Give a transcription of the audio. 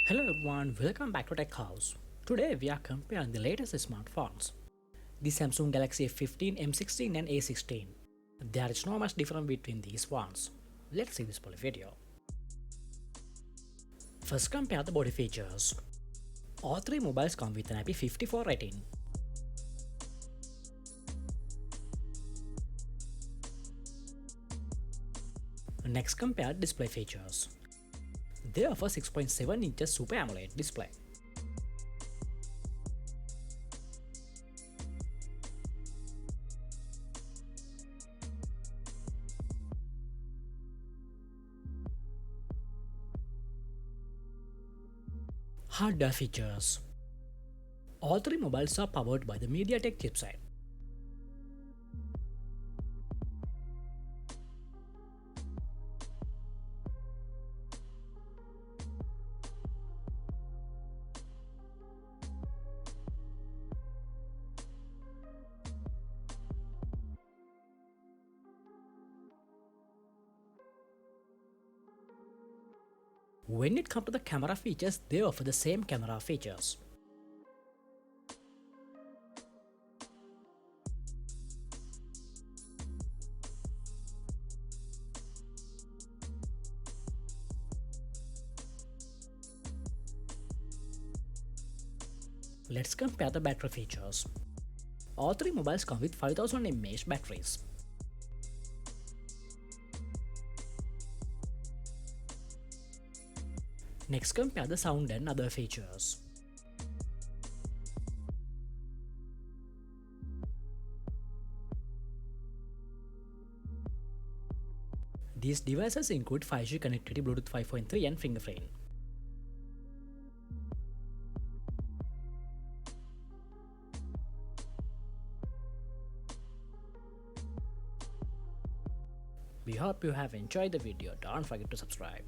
Hello everyone, welcome back to Tech House. Today we are comparing the latest smartphones. The Samsung Galaxy F15, M16 and A16. There is not much difference between these ones. Let's see this full video. First compare the body features. All three mobiles come with an IP54 rating. Next compare display features. They offer 6.7 inches Super AMOLED display. Hardware features. All three mobiles are powered by the MediaTek chipset. When it comes to the camera features, they offer the same camera features. Let's compare the battery features. All three mobiles come with 5000 mAh batteries. Next, compare the sound and other features. These devices include 5G connectivity, Bluetooth 5.3 and fingerprint. We hope you have enjoyed the video. Don't forget to subscribe.